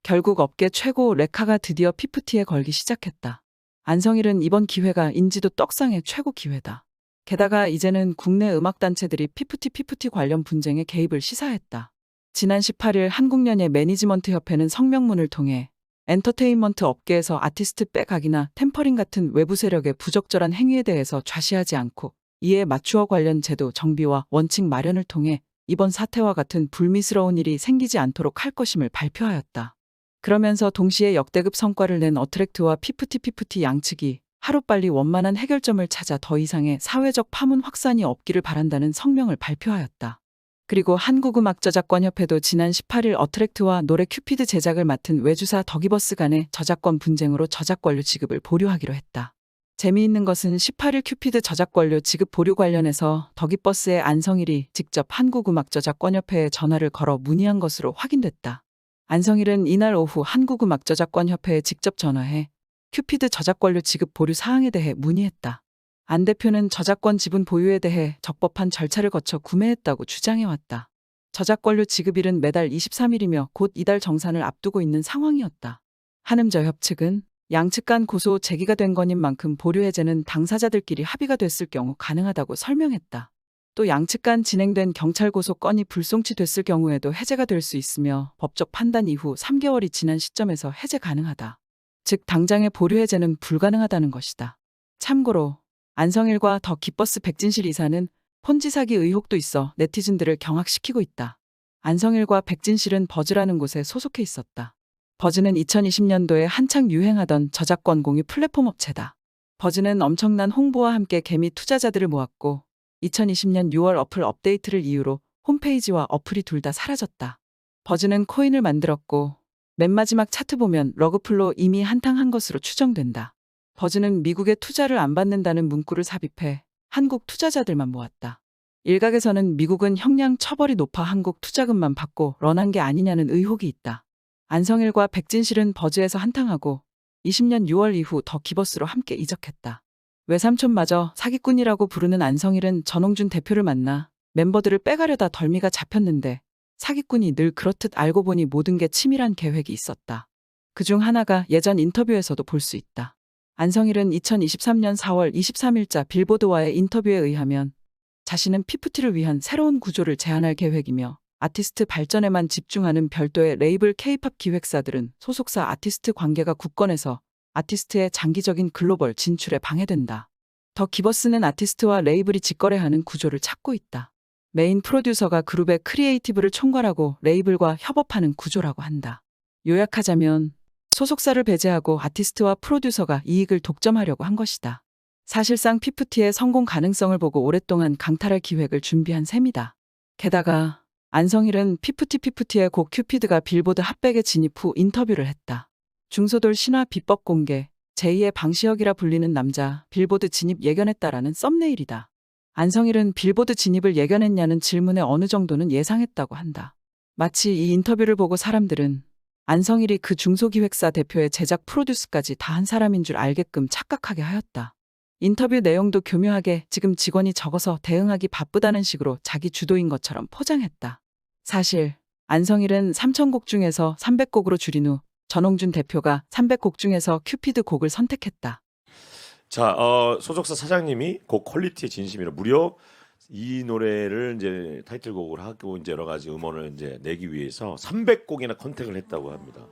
결국 업계 최고 레카가 드디어 피프티에 걸기 시작했다. 안성일은 이번 기회가 인지도 떡상의 최고 기회다. 게다가 이제는 국내 음악단체들이 피프티 관련 분쟁에 개입을 시사했다. 지난 18일 한국연예 매니지먼트협회는 성명문을 통해 엔터테인먼트 업계에서 아티스트 빼각이나 템퍼링 같은 외부 세력의 부적절한 행위에 대해서 좌시하지 않고 이에 맞추어 관련 제도 정비와 원칙 마련을 통해 이번 사태와 같은 불미스러운 일이 생기지 않도록 할 것임을 발표하였다. 그러면서 동시에 역대급 성과를 낸 어트랙트와 피프티 양측이 하루빨리 원만한 해결점을 찾아 더 이상의 사회적 파문 확산이 없기를 바란다는 성명을 발표하였다. 그리고 한국음악저작권협회도 지난 18일 어트랙트와 노래 큐피드 제작을 맡은 외주사 더기버스 간의 저작권 분쟁으로 저작권료 지급을 보류하기로 했다. 재미있는 것은 18일 큐피드 저작권료 지급 보류 관련해서 더기버스의 안성일이 직접 한국음악저작권협회에 전화를 걸어 문의한 것으로 확인됐다. 안성일은 이날 오후 한국음악저작권협회에 직접 전화해 큐피드 저작권료 지급 보류 사항에 대해 문의했다. 안 대표는 저작권 지분 보유에 대해 적법한 절차를 거쳐 구매했다고 주장해왔다. 저작권료 지급일은 매달 23일이며 곧 이달 정산을 앞두고 있는 상황이었다. 한음저협 측은 양측 간 고소 제기가 된 건인 만큼 보류 해제는 당사자들끼리 합의가 됐을 경우 가능하다고 설명했다. 또 양측 간 진행된 경찰 고소 건이 불송치됐을 경우에도 해제가 될 수 있으며 법적 판단 이후 3개월이 지난 시점에서 해제 가능하다. 즉 당장의 보류 해제는 불가능하다는 것이다. 참고로 안성일과 더 기버스 백진실 이사는 폰지 사기 의혹도 있어 네티즌들을 경악시키고 있다. 안성일과 백진실은 버즈라는 곳에 소속해 있었다. 버즈는 2020년도에 한창 유행하던 저작권 공유 플랫폼 업체다. 버즈는 엄청난 홍보와 함께 개미 투자자들을 모았고 2020년 6월 어플 업데이트를 이유로 홈페이지와 어플이 둘 다 사라졌다. 버즈는 코인을 만들었고 맨 마지막 차트 보면 러그풀로 이미 한탕한 것으로 추정된다. 버즈는 미국의 투자를 안 받는다는 문구를 삽입해 한국 투자자들만 모았다. 일각에서는 미국은 형량 처벌이 높아 한국 투자금만 받고 런한 게 아니냐는 의혹이 있다. 안성일과 백진실은 버즈에서 한탕하고 20년 6월 이후 더 기버스로 함께 이적했다. 외삼촌마저 사기꾼이라고 부르는 안성일은 전홍준 대표를 만나 멤버들을 빼가려다 덜미가 잡혔는데 사기꾼이 늘 그렇듯 알고 보니 모든 게 치밀한 계획이 있었다. 그중 하나가 예전 인터뷰에서도 볼 수 있다. 안성일은 2023년 4월 23일자 빌보드와의 인터뷰에 의하면 자신은 피프티를 위한 새로운 구조를 제안할 계획이며 아티스트 발전에만 집중하는 별도의 레이블 K-팝 기획사들은 소속사 아티스트 관계가 굳건해서 아티스트의 장기적인 글로벌 진출에 방해된다. 더 기버스는 아티스트와 레이블이 직거래하는 구조를 찾고 있다. 메인 프로듀서가 그룹의 크리에이티브를 총괄하고 레이블과 협업하는 구조라고 한다. 요약하자면 소속사를 배제하고 아티스트와 프로듀서가 이익을 독점하려고 한 것이다. 사실상 피프티의 성공 가능성을 보고 오랫동안 강탈할 기획을 준비한 셈이다. 게다가 안성일은 피프티의 곡 큐피드가 빌보드 핫백에 진입 후 인터뷰를 했다. 중소돌 신화 비법 공개, 제2의 방시혁이라 불리는 남자 빌보드 진입 예견했다라는 썸네일이다. 안성일은 빌보드 진입을 예견했냐는 질문에 어느 정도는 예상했다고 한다. 마치 이 인터뷰를 보고 사람들은 안성일이 그 중소기획사 대표의 제작 프로듀스까지 다 한 사람인 줄 알게끔 착각하게 하였다. 인터뷰 내용도 교묘하게 지금 직원이 적어서 대응하기 바쁘다는 식으로 자기 주도인 것처럼 포장했다. 사실 안성일은 3,000곡 중에서 300곡으로 줄인 후 전홍준 대표가 300곡 중에서 큐피드 곡을 선택했다. 자, 소속사 사장님이 곡 퀄리티의 진심이라 무려 이 노래를 이제 타이틀곡을 하고 이제 여러 가지 음원을 이제 내기 위해서 300곡이나 컨택을 했다고 합니다.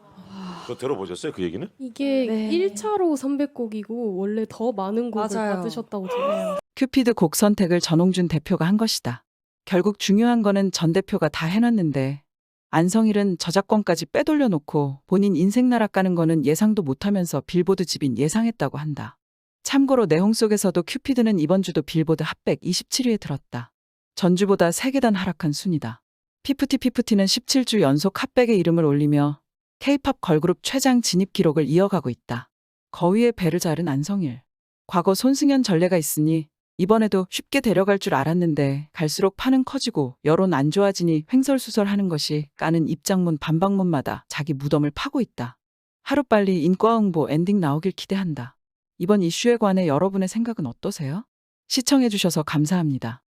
그거 들어보셨어요? 그 얘기는? 이게 네. 1차로 300곡이고 원래 더 많은 곡을 맞아요. 받으셨다고 들어요. 큐피드 곡 선택을 전홍준 대표가 한 것이다. 결국 중요한 거는 전 대표가 다 해놨는데 안성일은 저작권까지 빼돌려 놓고 본인 인생 나락가는 거는 예상도 못하면서 빌보드 집인 예상했다고 한다. 참고로 내용 속에서도 큐피드는 이번 주도 빌보드 핫백 27위에 들었다. 전주보다 3계단 하락한 순이다. 피프티는 17주 연속 핫백에 이름을 올리며 K-팝 걸그룹 최장 진입 기록을 이어가고 있다. 거위의 배를 자른 안성일. 과거 손승연 전례가 있으니 이번에도 쉽게 데려갈 줄 알았는데 갈수록 판은 커지고 여론 안 좋아지니 횡설수설하는 것이 까는 입장문 반박문마다 자기 무덤을 파고 있다. 하루빨리 인과응보 엔딩 나오길 기대한다. 이번 이슈에 관해 여러분의 생각은 어떠세요? 시청해주셔서 감사합니다.